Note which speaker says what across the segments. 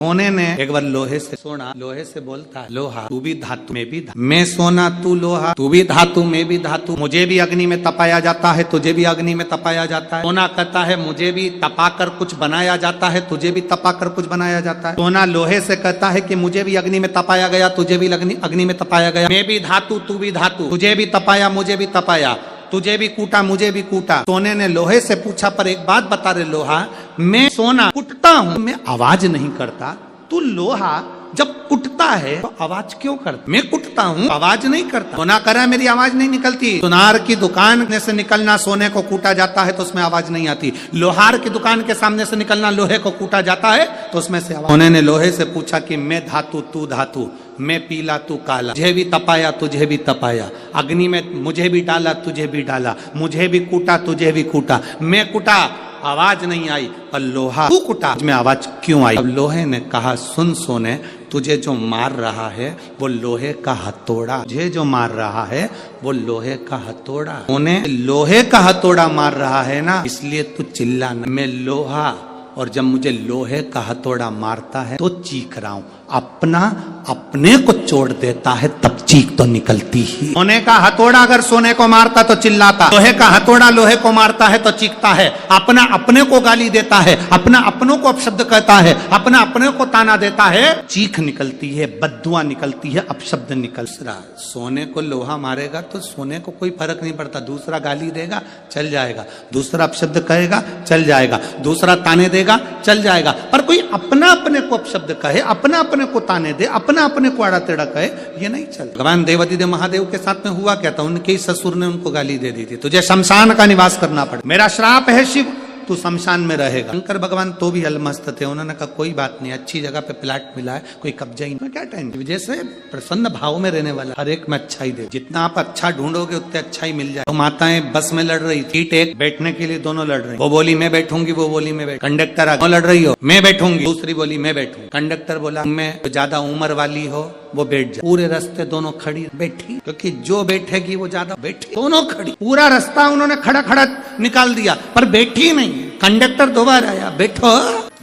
Speaker 1: सोने ने एक बार लोहे से सोना लोहे से बोलता है, लोहा तू भी धातु मैं भी धातु, मैं सोना तू लोहा, तू भी धातु मैं भी धातु, मुझे भी अग्नि में तपाया जाता है तुझे भी अग्नि में तपाया जाता है। सोना कहता है मुझे भी तपाकर कुछ बनाया जाता है तुझे भी तपाकर कुछ बनाया जाता है। सोना लोहे से कहता है कि मुझे भी अग्नि में तपाया गया तुझे भी अग्नि में तपाया गया। मैं भी धातु तू भी धातु, तुझे भी तपाया मुझे भी तपाया, तुझे भी कूटा मुझे भी कूटा। सोने ने लोहे से पूछा पर एक बात बता रे लोहा, मैं सोना कुटता हूँ मैं आवाज नहीं करता, तू लोहा जब कुटता है तो आवाज क्यों करता? मैं कुटता हूँ आवाज नहीं करता। सोना करा मेरी आवाज नहीं निकलती। सुनार की दुकान से निकलना सोने को कूटा जाता है तो उसमें आवाज नहीं आती। लोहार की दुकान के सामने से निकलना लोहे को कूटा जाता है तो उसमें से आवाज। सोने ने लोहे से पूछा कि मैं धातु तू धातु, मैं पीला तू काला, मुझे भी तपाया तुझे भी तपाया, अग्नि में मुझे भी डाला तुझे भी डाला, मुझे भी कूटा तुझे भी कूटा, मैं कुटा आवाज नहीं आई पर लोहा तू कुटा में आवाज क्यों आई? अब लोहे ने कहा सुन सोने, तुझे जो मार रहा है वो लोहे का हथौड़ा, तुझे जो मार रहा है वो लोहे का हथौड़ा। सोने लोहे का हथौड़ा मार रहा है ना इसलिए तू चिल्ला न। मैं लोहा और जब मुझे लोहे का हथौड़ा मारता है तो चीख रहा हूं, अपने को चोट देता है तब चीख तो निकलती ही। सोने का हथौड़ा अगर सोने को मारता तो चिल्लाता, लोहे का हथौड़ा लोहे को मारता है तो चीखता है, अपने को गाली देता है, अपनों को अपशब्द कहता है, अपने को ताना देता है, चीख निकलती है, बद्दुआ निकलती है, अपशब्द निकल रहा। सोने को लोहा मारेगा तो सोने को कोई फर्क नहीं पड़ता, दूसरा गाली देगा चल जाएगा, दूसरा अपशब्द कहेगा चल जाएगा, दूसरा ताने देगा चल जाएगा, पर कोई अपने को अपशब्द कहे, अपने को ताने दे, अपने को आड़ा टेढ़ा कहे, ये नहीं चल। भगवान देवादिदेव महादेव के साथ में हुआ क्या था, उनके ही ससुर ने उनको गाली दे दी थी, तुझे शमशान का निवास करना पड़े, मेरा श्राप है शिव तू शमशान में रहेगा। शंकर भगवान तो भी अलमस्त थे, उन्होंने कहा कोई बात नहीं, अच्छी जगह पे प्लाट मिला है, कोई कब्जा ही नहीं, क्या टेंशन। जैसे प्रसन्न भाव में रहने वाला हर एक में अच्छा ही दे, जितना आप अच्छा ढूंढोगे उतने अच्छा ही मिल जाए। तो माताएं बस में लड़ रही थी, एक बैठने के लिए दोनों लड़ रही, वो बोली मैं बैठूंगी, वो बोली मैं बैठ, कंडक्टर लड़ रही हो मैं बैठूंगी, दूसरी बोली मैं बैठूंगी। कंडक्टर बोला मैं ज्यादा उम्र वाली हो वो बैठ जाए। पूरे रास्ते दोनों खड़ी बैठी, क्योंकि जो बैठेगी वो ज्यादा बैठी, दोनों खड़ी, पूरा रास्ता उन्होंने खड़ा निकाल दिया पर बैठी नहीं। कंडक्टर दोबारा आया, बैठो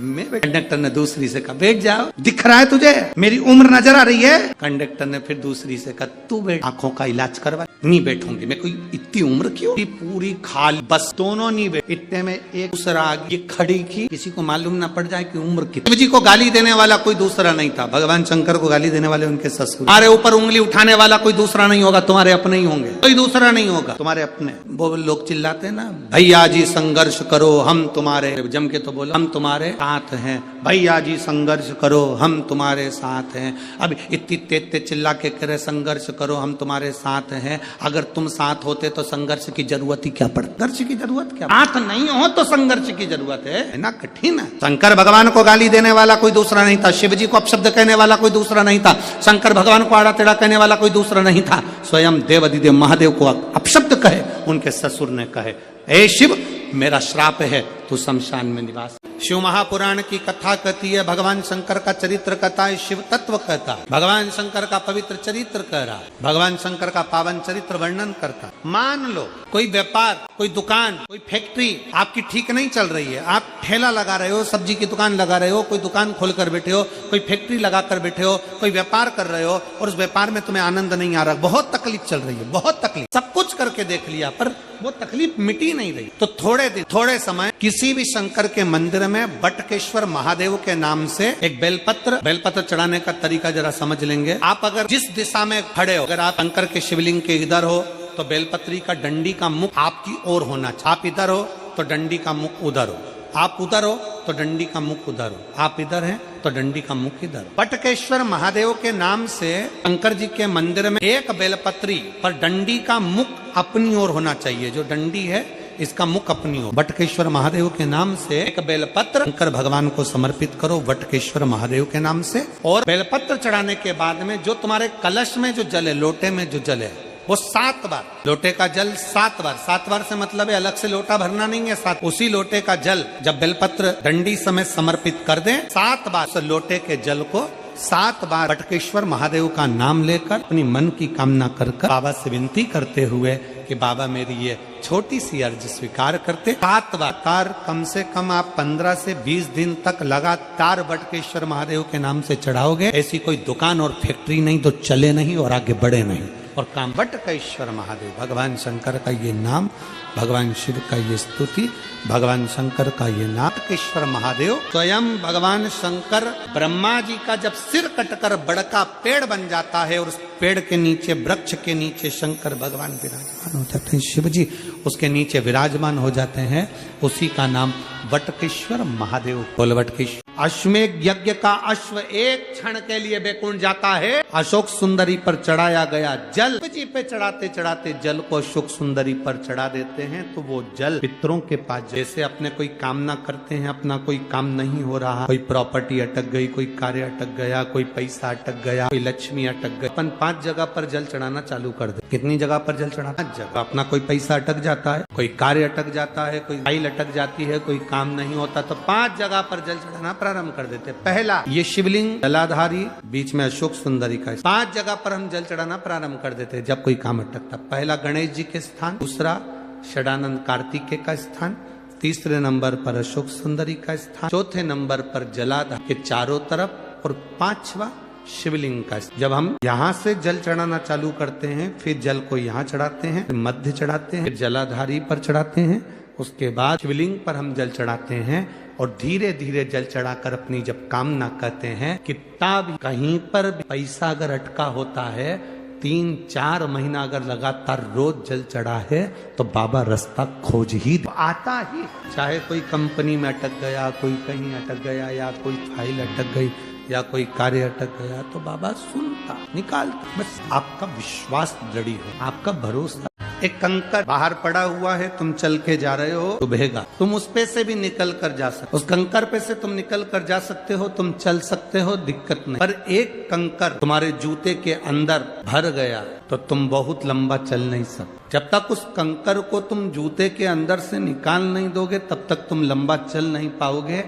Speaker 1: मैं बैठ। कंडक्टर ने दूसरी से कहा बैठ जाओ, दिख रहा है तुझे मेरी उम्र नजर आ रही है? कंडक्टर ने फिर दूसरी से कहा तू बैठ, आंखों का इलाज करवा। नहीं बैठूंगी मैं, कोई इतनी उम्र क्यों, पूरी खाली बस, दोनों नहीं बैठ। इतने में एक दूसरा आ गया, खड़ी की, किसी को मालूम ना पड़ जाए कि उम्र कितनी। शिव जी को गाली देने वाला कोई दूसरा नहीं था, भगवान शंकर को गाली देने वाले उनके ससुर। तुम्हारे ऊपर उंगली उठाने वाला कोई दूसरा नहीं होगा, तुम्हारे अपने ही होंगे, कोई दूसरा नहीं होगा, तुम्हारे अपने। वो लोग चिल्लाते ना भैया जी संघर्ष करो हम तुम्हारे, जम के तो बोलो हम तुम्हारे साथ हैं, भैया जी संघर्ष करो हम तुम्हारे साथ हैं। अब इतनी तेज चिल्ला के करे संघर्ष करो हम तुम्हारे साथ हैं, अगर तुम साथ होते तो संघर्ष की जरूरत ही क्या पड़ती, संघर्ष की जरूरत क्या, साथ नहीं हो तो संघर्ष की जरूरत है ना, कठिन है। शंकर भगवान को गाली देने वाला कोई दूसरा नहीं था, शिव जी को अपशब्द कहने वाला कोई दूसरा नहीं था, शंकर भगवान को आड़ा टेढ़ा कहने वाला कोई दूसरा नहीं था, स्वयं देवादिदेव महादेव को अपशब्द कहे उनके ससुर ने कहे ए शिव मेरा श्राप है तू शमशान में निवास। शिव महापुराण की कथा कहती है, भगवान शंकर का चरित्र कहता है, शिव तत्व कहता है, भगवान शंकर का पवित्र चरित्र कह रहा है, भगवान शंकर का पावन चरित्र वर्णन करता है। मान लो कोई व्यापार, कोई दुकान, कोई फैक्ट्री आपकी ठीक नहीं चल रही है, आप ठेला लगा रहे हो, सब्जी की दुकान लगा रहे हो, कोई दुकान खोल कर बैठे हो, कोई फैक्ट्री लगा कर बैठे हो, कोई व्यापार कर रहे हो और उस व्यापार में तुम्हें आनंद नहीं आ रहा, बहुत तकलीफ चल रही है, बहुत तकलीफ, सब कुछ करके देख लिया पर वो तकलीफ मिटी नहीं रही। तो थोड़े समय किसी भी शंकर के मंदिर में बटकेश्वर महादेव के नाम से एक बेलपत्र चढ़ाने का तरीका जरा समझ लेंगे। आप अगर जिस दिशा में खड़े हो, अगर आप शंकर के शिवलिंग के इधर हो तो बेलपत्री का डंडी का मुख आपकी ओर होना चाहिए, आप इधर हो तो डंडी का मुख उधर हो, आप उधर हो तो डंडी का मुख उधर हो, आप इधर हैं तो डंडी का मुख इधर। बटकेश्वर महादेव के नाम से शंकर जी के मंदिर में एक बेलपत्री पर डंडी का मुख अपनी ओर होना चाहिए, जो डंडी है इसका मुख अपनी ओर। बटकेश्वर महादेव के नाम से एक बेलपत्र शंकर भगवान को समर्पित करो बटकेश्वर महादेव के नाम से, और बेलपत्र चढ़ाने के बाद में जो तुम्हारे कलश में जो जल है, लोटे में जो जल है वो 7 बार, लोटे का जल 7 बार से मतलब है अलग से लोटा भरना नहीं है, 7 उसी लोटे का जल जब बेलपत्र डंडी समय समर्पित कर दें 7 बार लोटे के जल को 7 बार बटकेश्वर महादेव का नाम लेकर अपनी मन की कामना कर बाबा से विनती करते हुए कि बाबा मेरी ये छोटी सी अर्ज स्वीकार करते। 7 बार कम से कम आप 15 से 20 दिन तक लगातार बटकेश्वर महादेव के नाम से चढ़ाओगे, ऐसी कोई दुकान और फैक्ट्री नहीं तो चले नहीं और आगे बढ़े नहीं। और काम बटकेश्वर महादेव, भगवान शंकर का ये नाम, भगवान शिव का ये स्तुति, भगवान शंकर का ये नाम बटकेश्वर महादेव। स्वयं भगवान शंकर ब्रह्मा जी का जब सिर कटकर बड़का पेड़ बन जाता है और उस पेड़ के नीचे, वृक्ष के नीचे शंकर भगवान विराजमान हो जाते हैं, शिव जी उसके नीचे विराजमान हो जाते हैं, उसी का नाम बटकेश्वर महादेव। बोल बटकेश्वर। अश्वमेध यज्ञ का अश्व एक क्षण के लिए बैकुंठ जाता है। अशोक सुंदरी पर चढ़ाया गया जल जी पे चढ़ाते चढ़ाते जल को अशोक सुंदरी पर चढ़ा देते हैं तो वो जल पितरों के पास, जैसे अपने कोई कामना करते हैं, अपना कोई काम नहीं हो रहा, कोई प्रॉपर्टी अटक गई, कोई कार्य अटक गया, कोई पैसा अटक गया, कोई लक्ष्मी अटक गई, अपन 5 जगह पर जल चढ़ाना चालू कर दे। कितनी जगह पर जल चढ़ाना? 5 जगह। अपना कोई पैसा अटक जाता है, कोई कार्य अटक जाता है, कोई फाइल अटक जाती है, कोई काम नहीं होता तो 5 जगह पर जल चढ़ाना प्रारंभ कर देते। पहला ये शिवलिंग जलाधारी, बीच में अशोक सुंदरी का, 5 जगह पर हम जल चढ़ाना प्रारंभ कर देते जब कोई काम अटकता। पहला गणेश जी के स्थान, दूसरा षडानंद कार्तिकेय का स्थान, तीसरे नंबर पर अशोक सुंदरी का स्थान, चौथे नंबर पर जलाधार के चारों तरफ और 5वां शिवलिंग का। जब हम यहाँ से जल चढ़ाना चालू करते हैं, फिर जल को यहाँ चढ़ाते हैं, मध्य चढ़ाते हैं, जलाधारी पर चढ़ाते हैं, उसके बाद शिवलिंग पर हम जल चढ़ाते हैं और धीरे धीरे जल चढ़ाकर अपनी जब कामना करते हैं, कितना भी कहीं पर भी पैसा अगर अटका होता है, 3-4 महीना अगर लगातार रोज जल चढ़ा है तो बाबा रास्ता खोज ही आता ही। चाहे कोई कंपनी में अटक गया, कोई कहीं अटक गया, या कोई फाइल अटक गई, या कोई कार्य अटक गया तो बाबा सुनता, निकालता। बस आपका विश्वास दृढ़ हो, आपका भरोसा। एक कंकर बाहर पड़ा हुआ है, तुम चल के जा रहे हो, डूबेगा, तुम उस पे से भी निकल कर जा सकते, उस कंकर पे से तुम निकल कर जा सकते हो, तुम चल सकते हो, दिक्कत नहीं। पर एक कंकर तुम्हारे जूते के अंदर भर गया तो तुम बहुत लंबा चल नहीं सकते। जब तक उस कंकर को तुम जूते के अंदर से निकाल नहीं दोगे तब तक तुम लंबा चल नहीं पाओगे।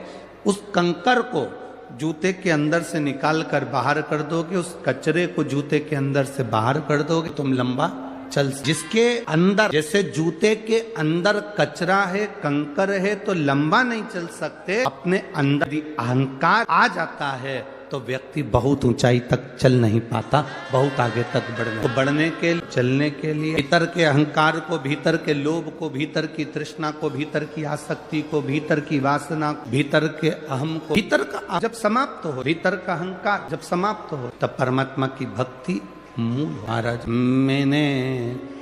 Speaker 1: उस कंकर को जूते के अंदर से निकाल कर बाहर कर दोगे, उस कचरे को जूते के अंदर से बाहर कर दोगे, तुम लंबा चल। जिसके अंदर, जैसे जूते के अंदर कचरा है, कंकर है, तो लंबा नहीं चल सकते। अपने अंदर अहंकार आ जाता है तो व्यक्ति बहुत ऊंचाई तक चल नहीं पाता, बहुत आगे तक बढ़ने के लिए, चलने के लिए भीतर के अहंकार को, भीतर के लोभ को, भीतर की तृष्णा को, भीतर की आसक्ति को, भीतर की वासना, भीतर के अहम को, भीतर का जब समाप्त हो, भीतर का अहंकार जब समाप्त हो तब परमात्मा की भक्ति मूल। महाराज मैंने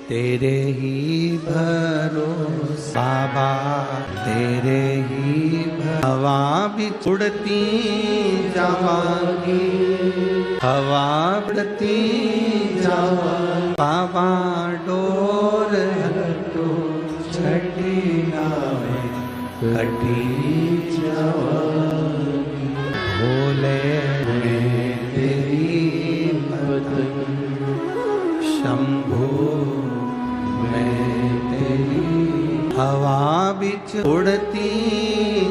Speaker 1: तेरे ही भरोसा बाबा, तेरे ही हवा भी उड़ती जावागी, हवा उड़ती जावागी, बाबा डोर हटो छठी नावे कटी जावागी, भोले में तेरी शंभू मैं तेरी हवा बिच उड़ती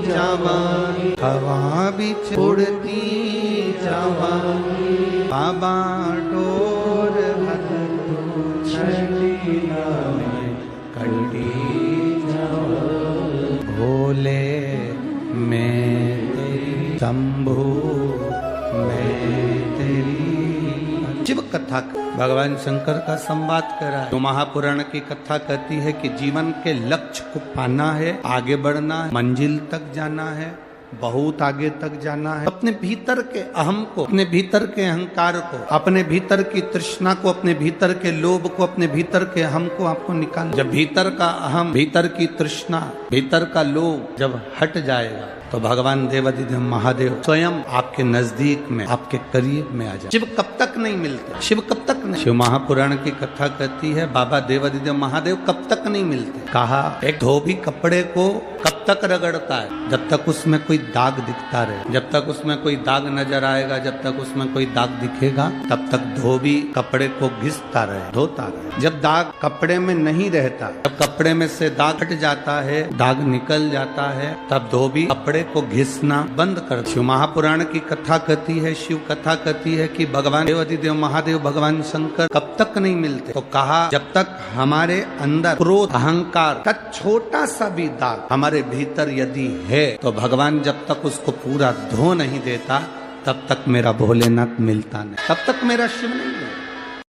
Speaker 1: जावागी, हवा बिच उड़ती जावागी, बाबा डोर हटो छठी नावे कटी जावागी, भोले मैं तेरी शंभू मैं तेरी। शिव कथा भगवान शंकर का संवाद करा है। तो महापुराण की कथा कहती है कि जीवन के लक्ष्य को पाना है, आगे बढ़ना है, मंजिल तक जाना है, बहुत आगे तक जाना है। अपने भीतर के अहम को, अपने भीतर के अहंकार को, अपने भीतर की तृष्णा को, अपने भीतर के लोभ को, अपने भीतर के अहम को आपको निकाल। जब भीतर का अहम, भीतर की तृष्णा, भीतर का लोभ जब हट जाएगा तो भगवान देवाधिदेव महादेव स्वयं आपके नजदीक में, आपके करीब में आ जाए। शिव कब तक नहीं मिलते? शिव कब तक नहीं? शिव महापुराण की कथा कहती है बाबा देवाधिदेव महादेव कब तक नहीं मिलते। कहा एक धोबी कपड़े को कब तक रगड़ता है? जब तक उसमें कोई दाग दिखता रहे। जब तक उसमें कोई दाग नजर आएगा, जब तक उसमें कोई दाग दिखेगा, तब तक धोबी कपड़े को घिसता रहे, धोता रहे। जब दाग कपड़े में नहीं रहता, जब कपड़े में से दाग हट जाता है, दाग निकल जाता है, तब धोबी कपड़े कपड़े को घिसना बंद कर। शिव महापुराण की कथा कहती है, शिव कथा कहती है कि भगवान देवाधिदेव महादेव भगवान शंकर कब तक नहीं मिलते, तो कहा जब तक हमारे अंदर क्रोध अहंकार का छोटा सा भी दाग हमारे भीतर यदि है, तो भगवान जब तक उसको पूरा धो नहीं देता तब तक मेरा भोलेनाथ मिलता नहीं, तब तक मेरा शिव नहीं मिलता।